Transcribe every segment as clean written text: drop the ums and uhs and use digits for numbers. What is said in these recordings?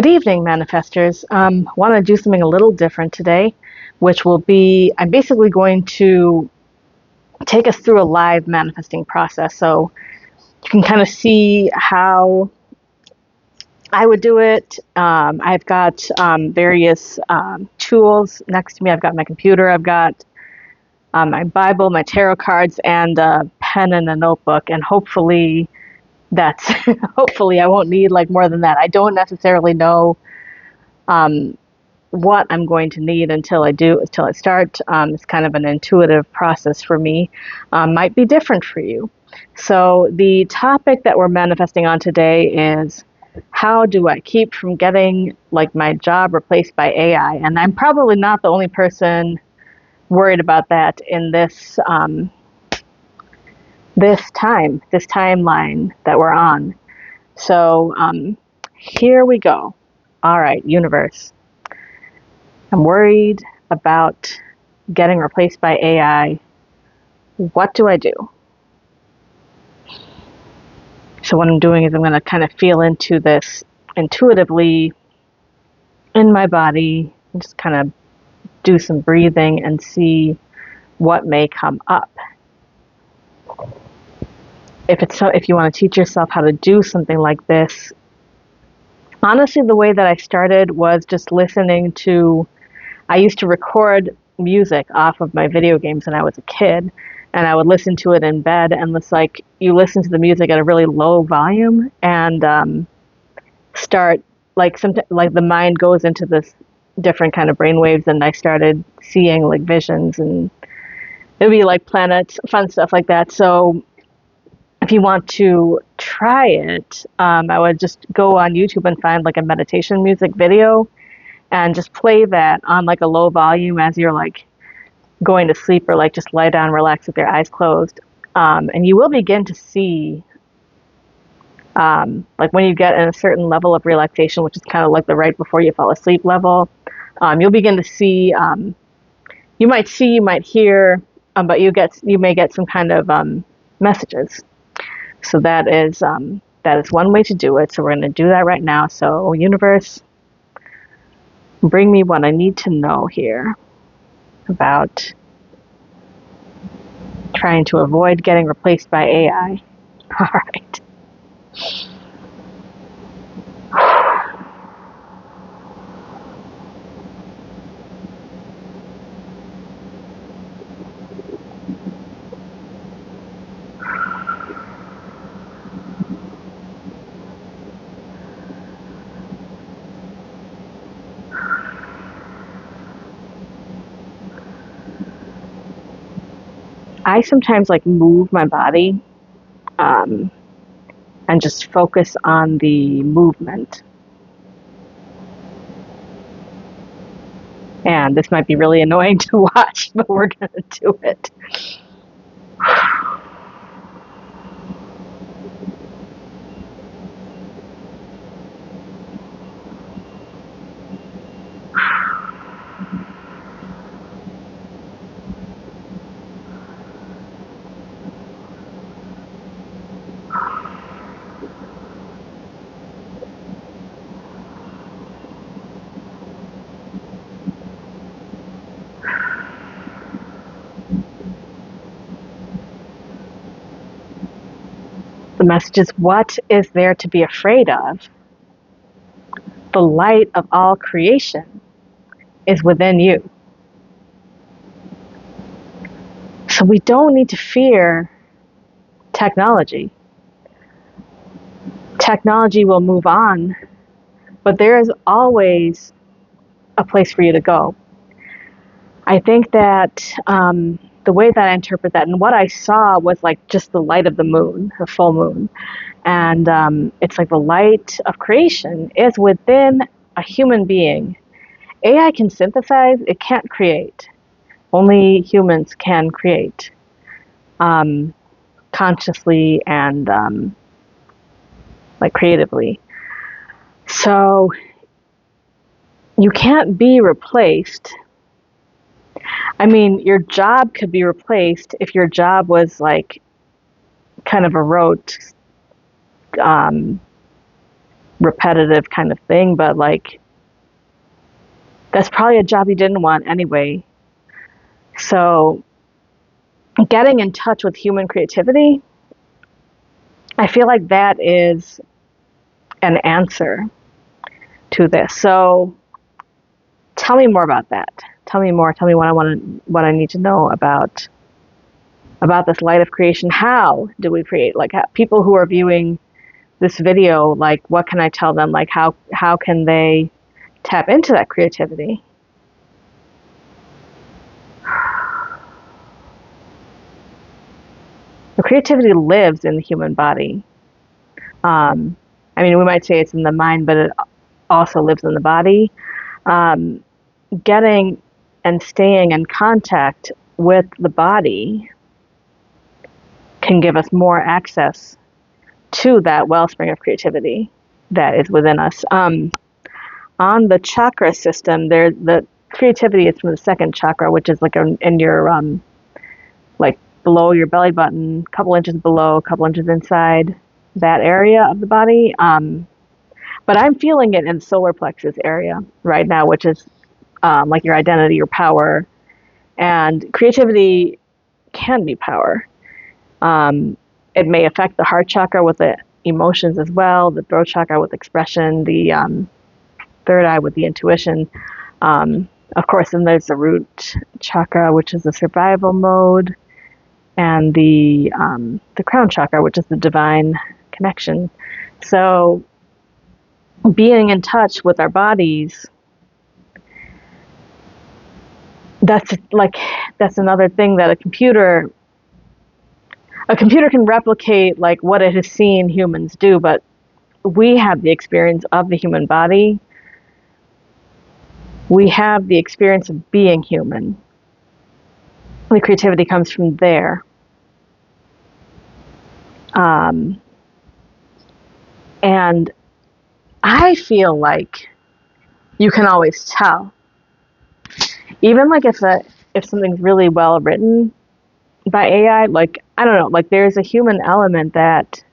Good evening, manifestors. Want to do something a little different today, which will be I'm basically going to take us through a live manifesting process. So you can kind of see how I would do it. I've got various tools next to me. I've got my computer, I've got my Bible, my tarot cards, and a pen and a notebook. And hopefully that's hopefully I won't need like more than that. I don't necessarily know um, what I'm going to need until I start. It's kind of an intuitive process for me. Might be different for you. So the topic that we're manifesting on today is how do I keep from getting like my job replaced by AI? And I'm probably not the only person worried about that in this timeline that we're on. So here we go. All right, universe. I'm worried about getting replaced by AI. What do I do? So what I'm doing is I'm going to kind of feel into this intuitively in my body, and just kind of do some breathing and see what may come up. If you want to teach yourself how to do something like this, honestly, the way that I started was just listening to. I used to record music off of my video games when I was a kid, and I would listen to it in bed, and it's like you listen to the music at a really low volume and start like the mind goes into this different kind of brainwaves, and I started seeing like visions and it'd be like planets, fun stuff like that. So if you want to try it, I would just go on YouTube and find like a meditation music video and just play that on like a low volume as you're like going to sleep or like just lie down, relax with your eyes closed. And you will begin to see, like when you get in a certain level of relaxation, which is kind of like the right before you fall asleep level, you'll begin to see, you might hear, but you may get some kind of messages. So that is one way to do it. So we're going to do that right now. So universe, bring me what I need to know here about trying to avoid getting replaced by AI. All right. I sometimes like move my body um, and just focus on the movement. And this might be really annoying to watch, but we're going to do it. The message is, what is there to be afraid of? The light of all creation is within you. So we don't need to fear technology. Technology will move on, but there is always a place for you to go. I think that the way that I interpret that and what I saw was like just the light of the moon, the full moon. And it's like the light of creation is within a human being. AI can synthesize, it can't create. Only humans can create consciously and like creatively. So you can't be replaced. I mean, your job could be replaced if your job was like kind of a rote, um, repetitive kind of thing, but like that's probably a job you didn't want anyway. So getting in touch with human creativity, I feel like that is an answer to this. So tell me more about that. Tell me more. Tell me what I need to know about this light of creation. How do we create? Like people who are viewing this video, like what can I tell them? Like how can they tap into that creativity? The creativity lives in the human body. I mean, we might say it's in the mind, but it also lives in the body. Getting and staying in contact with the body can give us more access to that wellspring of creativity that is within us. On the chakra system, the creativity is from the second chakra, which is like in your like below your belly button, a couple inches below, a couple inches inside that area of the body. But I'm feeling it in the solar plexus area right now, which is like your identity, your power, and creativity can be power. It may affect the heart chakra with the emotions as well, the throat chakra with expression, the third eye with the intuition. Of course, then there's the root chakra, which is the survival mode, and the crown chakra, which is the divine connection. So being in touch with our bodies, that's another thing that a computer can replicate, like what it has seen humans do, but we have the experience of the human body. We have the experience of being human. The creativity comes from there. And I feel like you can always tell. Even like if something's really well written by AI, like I don't know, like there's a human element that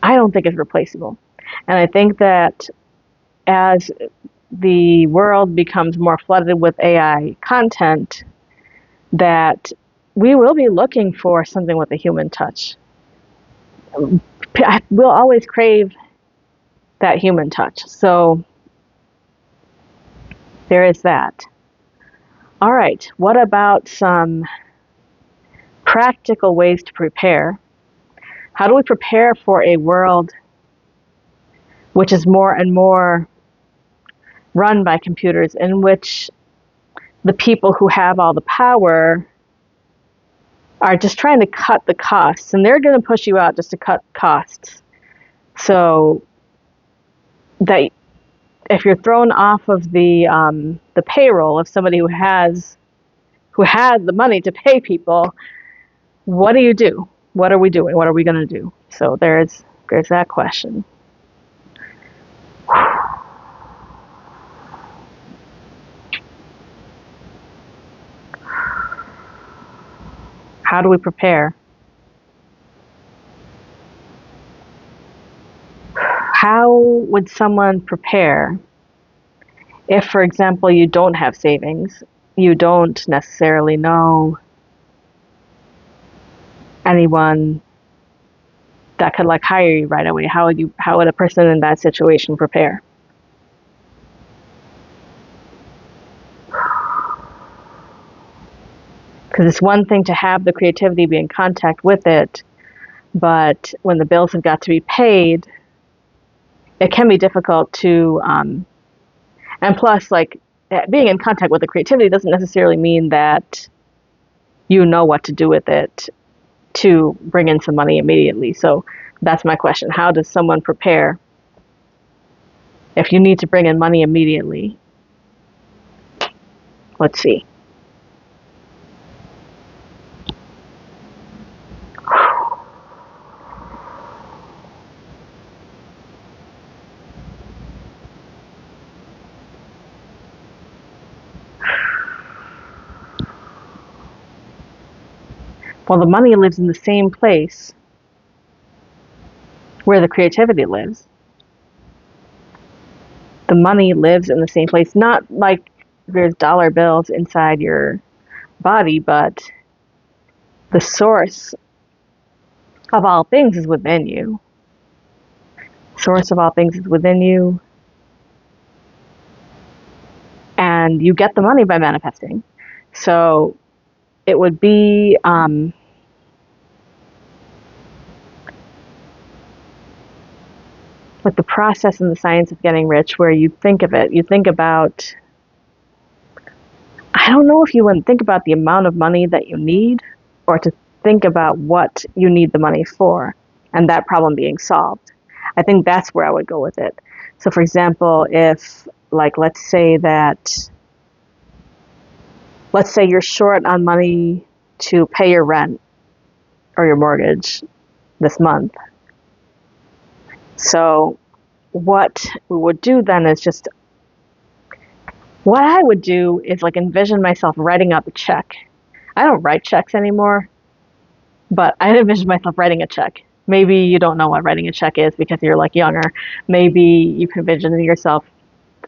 I don't think is replaceable. And I think that as the world becomes more flooded with AI content, that we will be looking for something with a human touch. We'll always crave that human touch. So there is that. All right, what about some practical ways to prepare? How do we prepare for a world which is more and more run by computers, in which the people who have all the power are just trying to cut the costs, and they're going to push you out just to cut costs. So that if you're thrown off of the payroll of somebody who has the money to pay people, what do you do? What are we doing? What are we going to do? So there's that question. How do we prepare? How would someone prepare if, for example, you don't have savings, you don't necessarily know anyone that could like hire you right away? How would a person in that situation prepare? Because it's one thing to have the creativity, be in contact with it, but when the bills have got to be paid, it can be difficult to, and plus, like, being in contact with the creativity doesn't necessarily mean that you know what to do with it to bring in some money immediately. So that's my question. How does someone prepare if you need to bring in money immediately? Let's see. Well, the money lives in the same place where the creativity lives. the money lives in the same place. Not like there's dollar bills inside your body, but the source of all things is within you. Source of all things is within you. And you get the money by manifesting. So it would be like the process and the science of getting rich, where you think of it. You think about, I don't know if you wouldn't think about the amount of money that you need, or to think about what you need the money for, and that problem being solved. I think that's where I would go with it. So for example, if, like, let's say you're short on money to pay your rent or your mortgage this month. So what we would do then is just, what I would do is like envision myself writing up a check. I don't write checks anymore, but I envision myself writing a check. Maybe you don't know what writing a check is because you're like younger. Maybe you can envision yourself,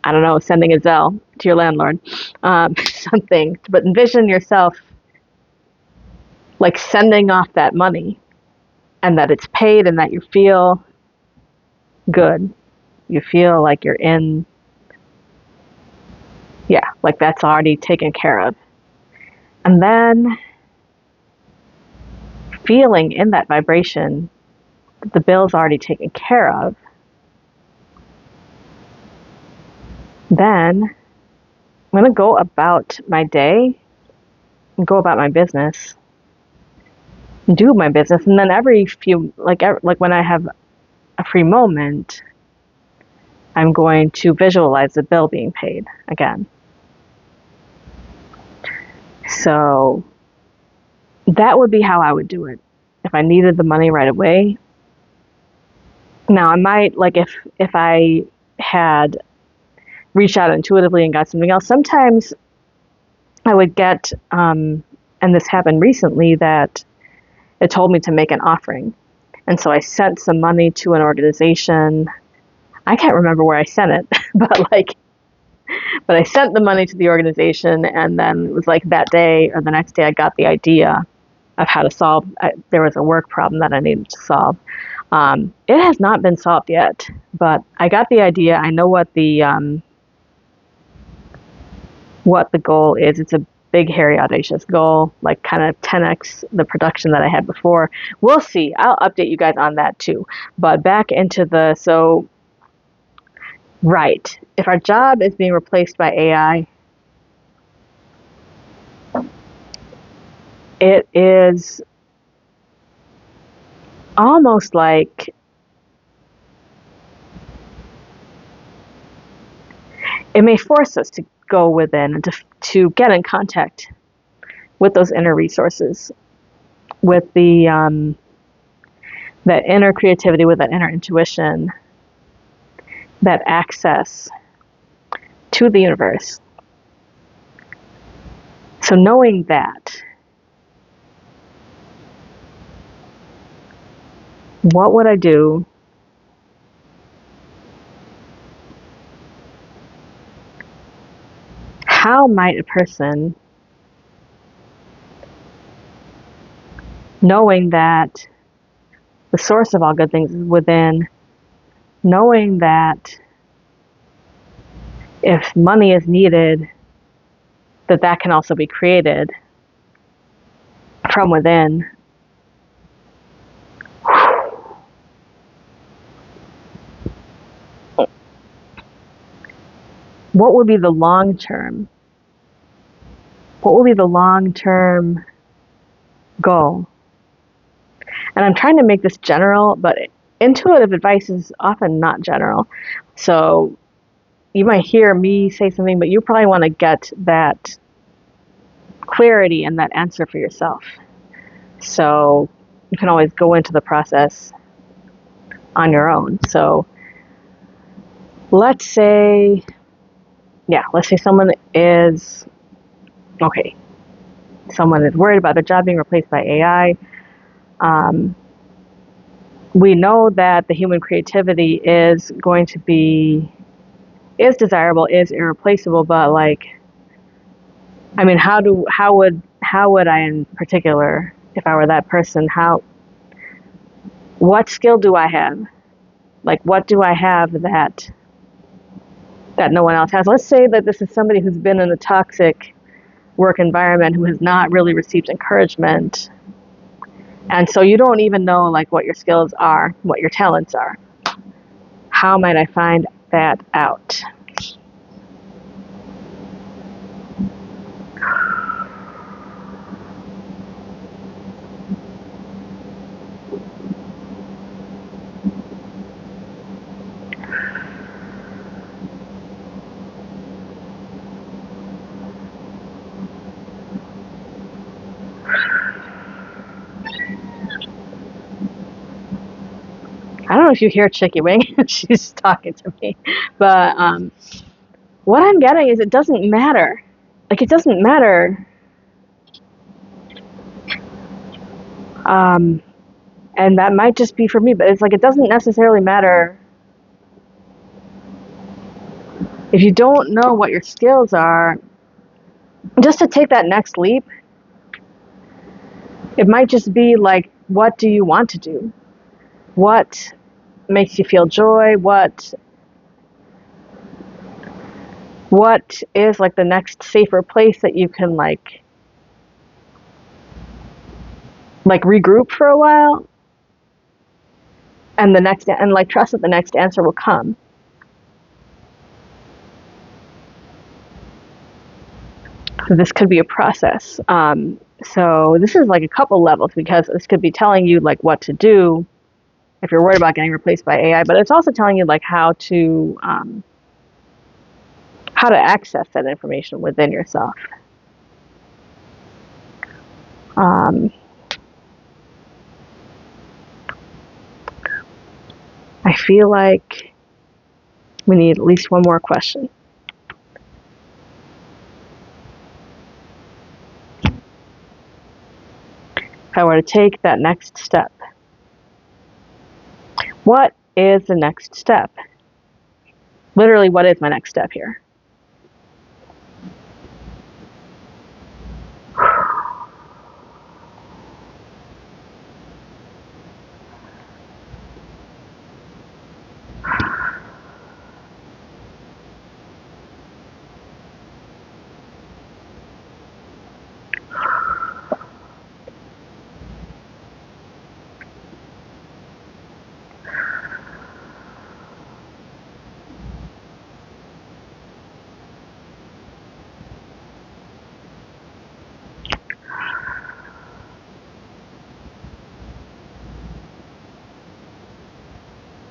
I don't know, sending a Zelle to your landlord, something. But envision yourself like sending off that money, and that it's paid, and that you feel good. You feel like you're in, yeah, like that's already taken care of. And then feeling in that vibration that the bill's already taken care of, then I'm going to go about my day and go about my business, do my business. And then every few, like when I have a free moment, I'm going to visualize the bill being paid again. So that would be how I would do it if I needed the money right away. Now I might, like, if I had reached out intuitively and got something else, sometimes I would get, and this happened recently, that it told me to make an offering. And so I sent some money to an organization. I can't remember where I sent it, but I sent the money to the organization, and then it was like that day or the next day I got the idea of how to solve, there was a work problem that I needed to solve. It has not been solved yet, but I got the idea. I know what the goal is. It's a big, hairy, audacious goal, like kind of 10x the production that I had before. We'll see. I'll update you guys on that too. But back into right. If our job is being replaced by AI, it is almost like it may force us to go within and to get in contact with those inner resources, with the that inner creativity, with that inner intuition, that access to the universe. So knowing that, what would I do? How might a person, knowing that the source of all good things is within, knowing that if money is needed, that can also be created from within. What would be the long term? What will be the long-term goal? And I'm trying to make this general, but intuitive advice is often not general. So you might hear me say something, but you probably want to get that clarity and that answer for yourself. So you can always go into the process on your own. So let's say someone is worried about their job being replaced by AI. We know that the human creativity is going to be is desirable, is irreplaceable, but like, I mean, how would I in particular, if I were that person, what skill do I have? Like, what do I have that no one else has? Let's say that this is somebody who's been in a toxic work environment, who has not really received encouragement, and so you don't even know like what your skills are, what your talents are. How might I find that out? I don't know if you hear Chicky Wing. She's talking to me. But what I'm getting is it doesn't matter. Like, it doesn't matter. And that might just be for me, but it's like it doesn't necessarily matter if you don't know what your skills are. Just to take that next leap, it might just be like, what do you want to do? What makes you feel joy? What is like the next safer place that you can like regroup for a while, and like trust that the next answer will come. So this could be a process. So this is like a couple levels, because this could be telling you like what to do if you're worried about getting replaced by AI, but it's also telling you like how to access that information within yourself. I feel like we need at least one more question. If I were to take that next step, what is the next step? Literally, what is my next step here?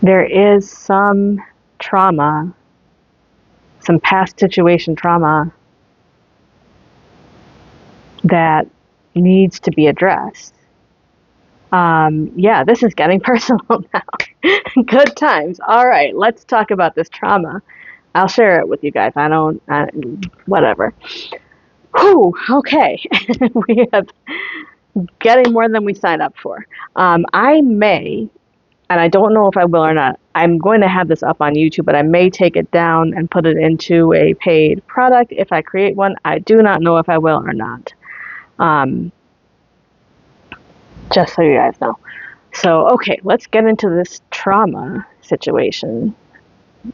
There is some trauma, some past situation trauma that needs to be addressed. Yeah, this is getting personal now. Good times. All right, let's talk about this trauma. I'll share it with you guys. Whatever. Whew, okay. We have getting more than we signed up for. I may, and I don't know if I will or not, I'm going to have this up on YouTube, but I may take it down and put it into a paid product if I create one. I do not know if I will or not. Just so you guys know. So, okay, let's get into this trauma situation.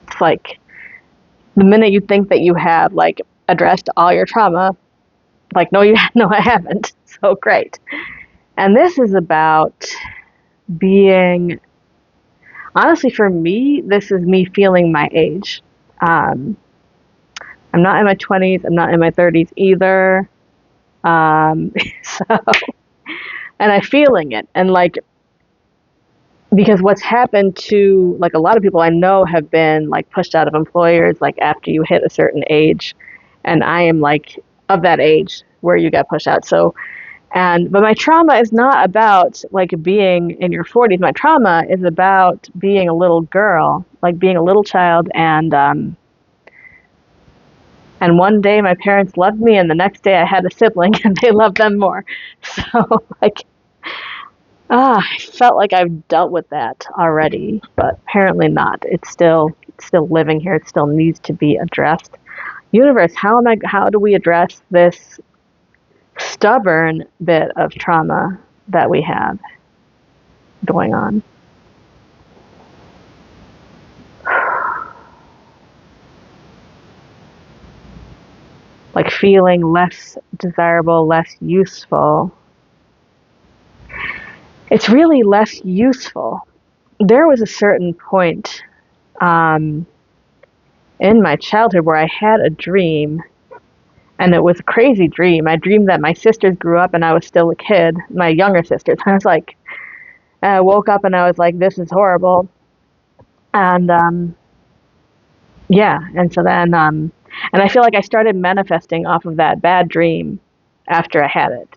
It's like the minute you think that you have like addressed all your trauma, like, no, I haven't. So great. And this is about being, honestly, for me, this is me feeling my age. I'm not in my 20s. I'm not in my 30s either. So, and I'm feeling it. And like, because what's happened to like a lot of people I know have been like pushed out of employers like after you hit a certain age, and I am like of that age where you got pushed out. So, but my trauma is not about like being in your 40s. My trauma is about being a little girl, like being a little child, and one day my parents loved me, and the next day I had a sibling and they loved them more. So like, I felt like I've dealt with that already, but apparently not. It's still living here. It still needs to be addressed. Universe, how do we address this stubborn bit of trauma that we have going on? Like feeling less desirable, less useful. It's really less useful. There was a certain point in my childhood where I had a dream, and it was a crazy dream. I dreamed that my sisters grew up and I was still a kid, my younger sisters. I was like, I woke up and I was like, this is horrible. And yeah, and so then, and I feel like I started manifesting off of that bad dream after I had it.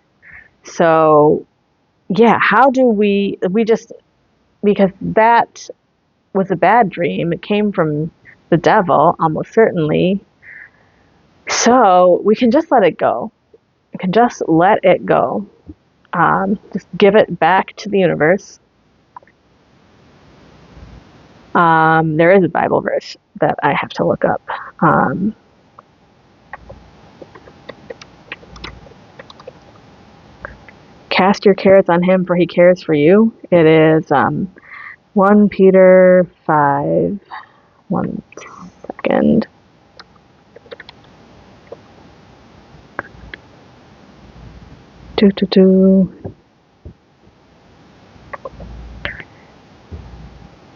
So yeah, how do we just, because that was a bad dream, it came from the devil, almost certainly. So we can just let it go. We can just let it go. Just give it back to the universe. There is a Bible verse that I have to look up. Cast your cares on him, for he cares for you. It is 1 Peter 5. 1 second.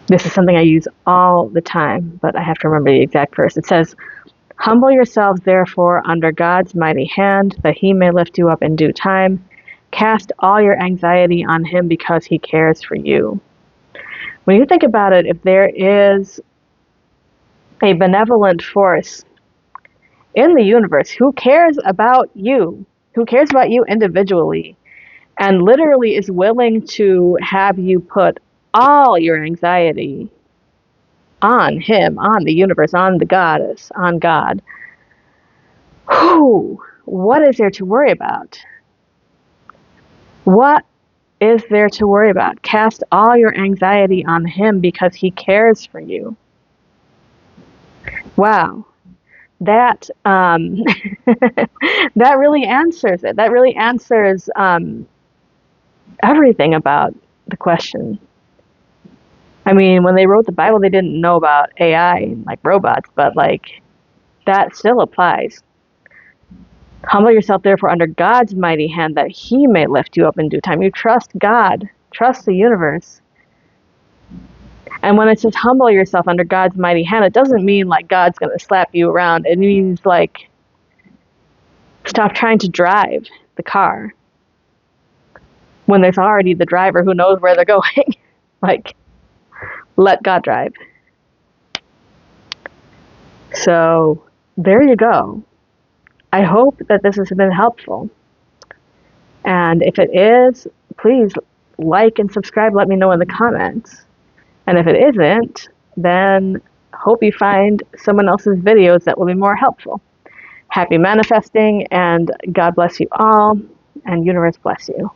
This is something I use all the time, but I have to remember the exact verse. It says, humble yourselves, therefore, under God's mighty hand, that he may lift you up in due time. Cast all your anxiety on him because he cares for you. When you think about it, if there is a benevolent force in the universe who cares about you, who cares about you individually, and literally is willing to have you put all your anxiety on him, on the universe, on the goddess, on God, what is there to worry about? What is there to worry about? Cast all your anxiety on him because he cares for you. Wow. That that really answers it. That really answers everything about the question. I mean, when they wrote the Bible, they didn't know about AI, like robots, but like that still applies. Humble yourself, therefore, under God's mighty hand, that he may lift you up in due time. You trust God, trust the universe. And when it says humble yourself under God's mighty hand, it doesn't mean like God's going to slap you around. It means like stop trying to drive the car when there's already the driver who knows where they're going. Like, let God drive. So there you go. I hope that this has been helpful. And if it is, please like and subscribe. Let me know in the comments. And if it isn't, then hope you find someone else's videos that will be more helpful. Happy manifesting, and God bless you all, and universe bless you.